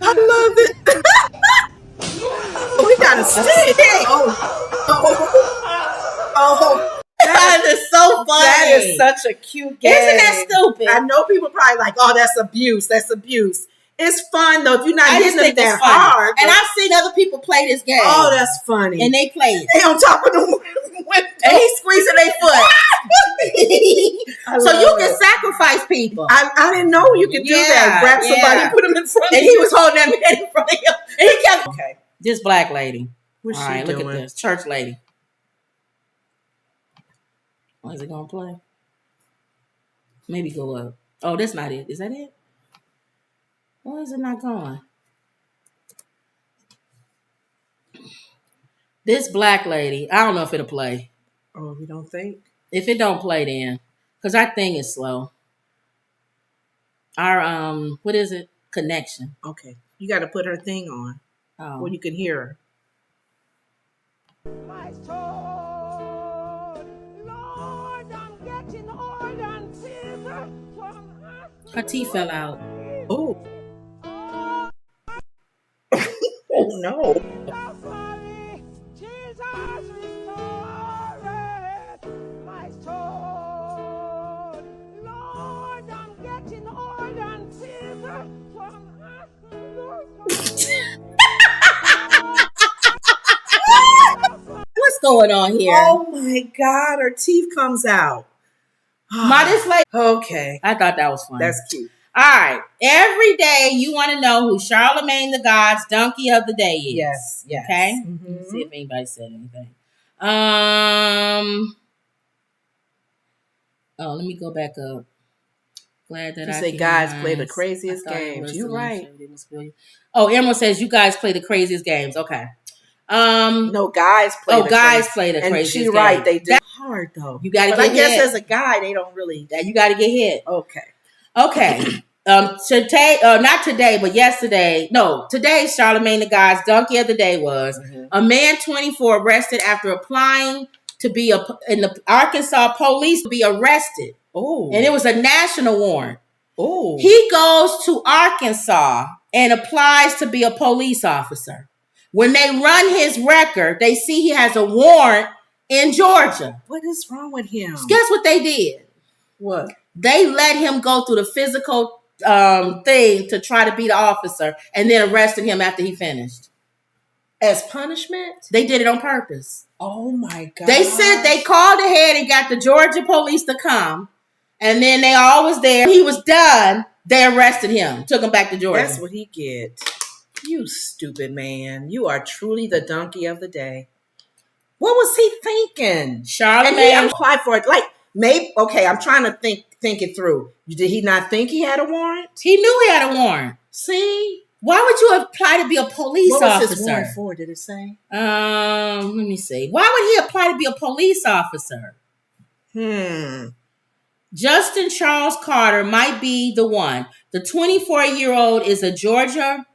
I love it. We got a stick. Oh. That is so funny. That is such a cute game. Isn't that stupid? I know people probably like, oh, that's abuse. That's abuse. It's fun though. If you're not hitting them that funny. hard. And I've seen other people play this game. Oh, that's funny. And they play it. They on top of them. And he's squeezing their foot. So you can sacrifice people. I didn't know you could do that. Grab somebody and put them in front of you. And he was holding that man in front of him. And he kept. Okay. This black lady. What's All she right, doing? look at this. Church lady. What is it going to play? Maybe go up. Oh, that's not it. Is that it? Why is it not going? This black lady, I don't know if it'll play. Oh, you don't think? If it don't play, then. Because our thing is slow. Our, what is it? Connection. Okay. You got to put her thing on. Oh. Where you can hear her. My soul, Lord, I'm getting old and fever from Her teeth fell out. Oh. Oh no. Jesus restored my soul. Lord, I'm getting old and fever from What's going on here? Oh my God, her teeth comes out. This lady. Okay. I thought that was funny. That's cute. All right. Every day you want to know who Charlemagne the God's donkey of the day is. Yes. Yes. Okay. Mm-hmm. Let's see if anybody said anything. Oh, let me go back up. Glad that You I say can guys rise. play the craziest games. You're right. Oh, Emerald says you guys play the craziest games. Okay. No, guys play. Guys play the craziest games. And she's right. They do hard though. You got to but get I guess hit. as a guy, they don't really. You got to get hit. Okay. Okay. Today, not today, but yesterday. No, today, Charlemagne the God's donkey of the day was a man 24 arrested after applying to be in the Arkansas police to be arrested. Oh. And it was a national warrant. Oh. He goes to Arkansas and applies to be a police officer. When they run his record, they see he has a warrant in Georgia. What is wrong with him? Guess what they did? What? They let him go through the physical thing to try to be the officer and then arrested him after he finished. As punishment? They did it on purpose. Oh my God. They said they called ahead and got the Georgia police to come. And then they all was there. He was done. They arrested him. Took him back to Georgia. That's what he get. You stupid man. You are truly the donkey of the day. What was he thinking? Charlemagne. I'm quiet for it. Like, maybe, okay, I'm trying to think it through. Did he not think he had a warrant? He knew he had a warrant. See? Why would you apply to be a police officer? What was his warrant for, did it say? Let me see. Why would he apply to be a police officer? Justin Charles Carter might be the one. The 24-year-old is in Georgia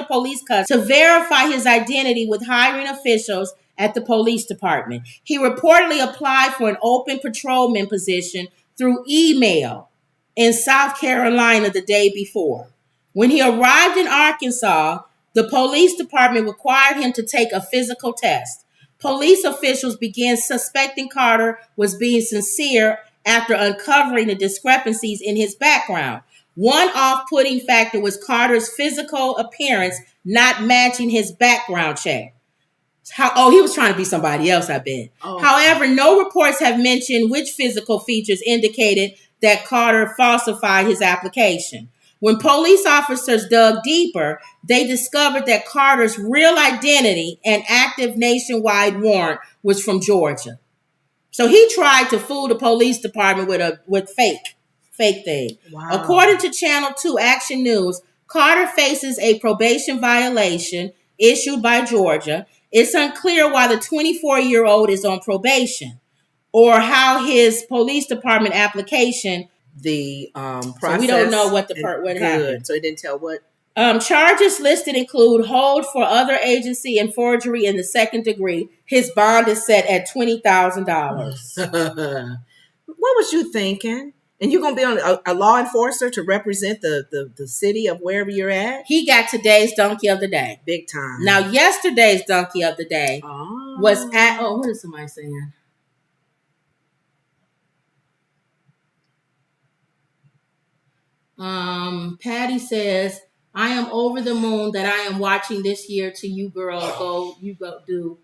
police custody to verify his identity with hiring officials at the police department. He reportedly applied for an open patrolman position through email in South Carolina the day before. When he arrived in Arkansas, the police department required him to take a physical test. Police officials began suspecting Carter was being sincere after uncovering the discrepancies in his background. One off-putting factor was Carter's physical appearance not matching his background check. He was trying to be somebody else, I bet. Oh. However, no reports have mentioned which physical features indicated that Carter falsified his application. When police officers dug deeper, they discovered that Carter's real identity and active nationwide warrant was from Georgia. So he tried to fool the police department with fake thing. Wow. According to Channel 2 Action News, Carter faces a probation violation issued by Georgia. It's unclear why the 24-year-old is on probation or how his police department application process. So we don't know what happened. So it didn't tell what. Charges listed include hold for other agency and forgery in the second degree. His bond is set at $20,000. What was you thinking? And you're going to be on a law enforcer to represent the city of wherever you're at? He got today's donkey of the day. Big time. Now, yesterday's donkey of the day was at... Oh, what is somebody saying? Patty says, I am over the moon that I am watching this year to you, girl. Go do.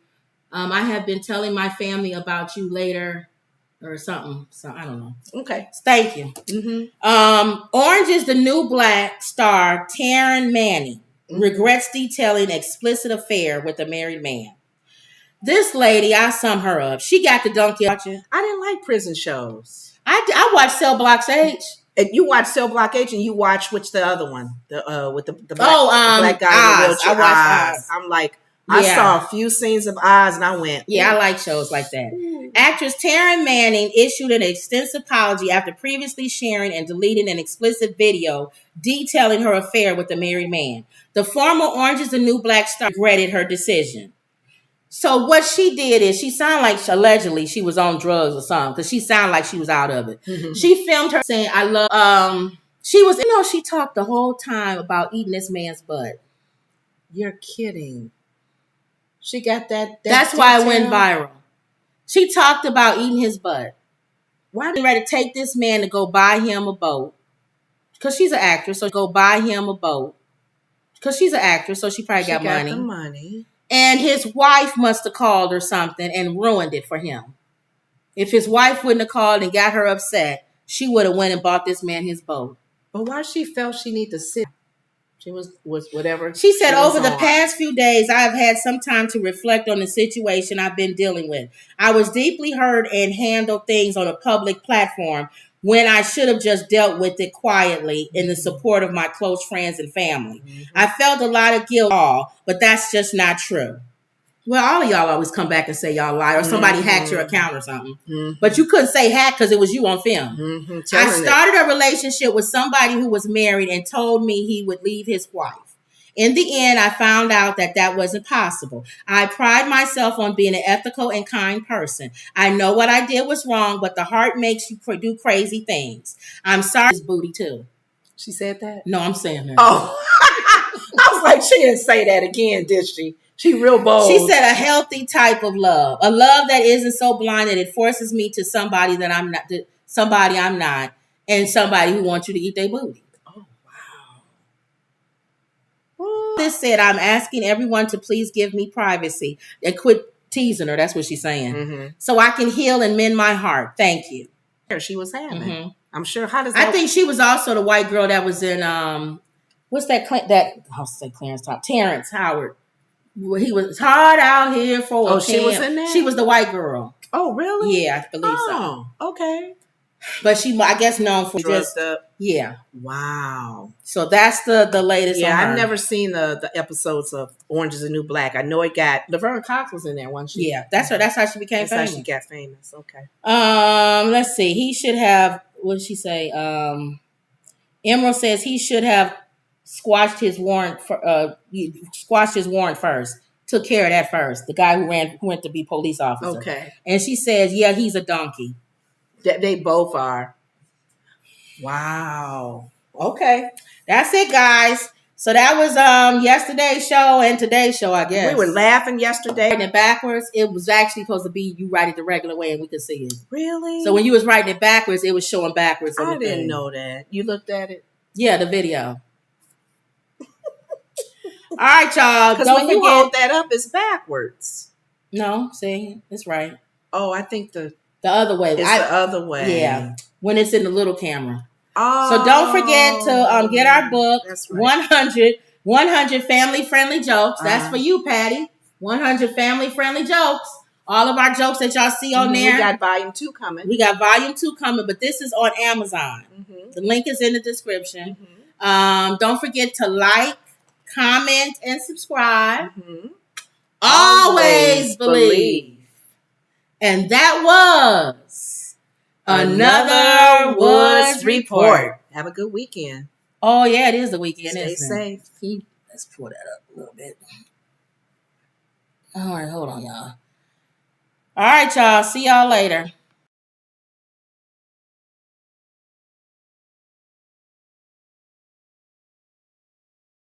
I have been telling my family about you later or something. So I don't know. Okay. Thank you. Mm-hmm. Orange is the New Black star Taryn Manning regrets detailing explicit affair with a married man. This lady, I sum her up. She got the donkey. I didn't like prison shows. I watched Cell Block H. And you watch Cell Block H, and you watch which the other one, with the black guy in the wheelchair. I watched Oz. I'm like, I saw a few scenes of Oz, and I went, yeah, I like shows like that. Actress Taryn Manning issued an extensive apology after previously sharing and deleting an explicit video detailing her affair with a married man. The former Orange is the New Black star regretted her decision. So what she did is she sounded like allegedly she was on drugs or something because she sounded like she was out of it. Mm-hmm. She filmed her saying, I love, she was, she talked the whole time about eating this man's butt. You're kidding. She got that That's detail? Why it went viral. She talked about eating his butt. Why did she ready to take this man to go buy him a boat? Because she's an actress, so go buy him a boat. Because she's an actress, so she probably got money. The money. And his wife must have called or something and ruined it for him. If his wife wouldn't have called and got her upset, she would have went and bought this man his boat. But why she felt she need to sit? She was whatever. She said, over the past few days, I have had some time to reflect on the situation I've been dealing with. I was deeply hurt and handled things on a public platform when I should have just dealt with it quietly in the support of my close friends and family. Mm-hmm. I felt a lot of guilt, but that's just not true. Well, all of y'all always come back and say y'all lie or somebody hacked your account or something. Mm-hmm. But you couldn't say hack because it was you on film. Mm-hmm. I started a relationship with somebody who was married and told me he would leave his wife. In the end, I found out that wasn't possible. I pride myself on being an ethical and kind person. I know what I did was wrong, but the heart makes you do crazy things. I'm sorry. His booty too. She said that? No, I'm saying that. Oh, I was like, she didn't say that again, did she? She real bold. She said a healthy type of love, a love that isn't so blind that it forces me to somebody that I'm not, and somebody who wants you to eat their booty. This said, I'm asking everyone to please give me privacy and quit teasing her. That's what she's saying. Mm-hmm. So I can heal and mend my heart. Thank you. She was having. Mm-hmm. I'm sure. How does that? I think she was also the white girl that was in what's that? I'll say Clarence Top. Terrence Howard. He was hard out here for. Oh, she was in there. She was the white girl. Oh, really? Yeah, I believe so. Okay. But she, I guess, known for just up. Yeah. Wow. So that's the latest. Yeah, I've never seen the episodes of Orange is the New Black. I know it got Laverne Cox was in there, wasn't she? Yeah, that's her. That's how she became famous. How she got famous. Okay. Let's see. He should have. What did she say? Emerald says he should have squashed his warrant first. took care of that first. The guy who went to be police officer. Okay. And she says, yeah, he's a donkey. They both are. Wow. Okay. That's it, guys. So that was yesterday's show and today's show, I guess. We were laughing yesterday. Writing it backwards, it was actually supposed to be you write it the regular way and we could see it. Really? So when you was writing it backwards, it was showing backwards. I didn't know that. You looked at it? Yeah, the video. All right, y'all. Because when you hold that up, it's backwards. No, see, it's right. Oh, I think the other way. It's the other way. Yeah, when it's in the little camera. Oh, so don't forget to get our book, that's right. 100 family-friendly jokes. That's for you, Patty. 100 family-friendly jokes. All of our jokes that y'all see on there. We got volume 2 coming. But this is on Amazon. Mm-hmm. The link is in the description. Mm-hmm. Don't forget to like, comment, and subscribe. Mm-hmm. Always believe. And that was another Woods Report. Have a good weekend. Oh, yeah, it is the weekend. Stay safe. Let's pull that up a little bit. All right, hold on, y'all. All right, y'all. See y'all later.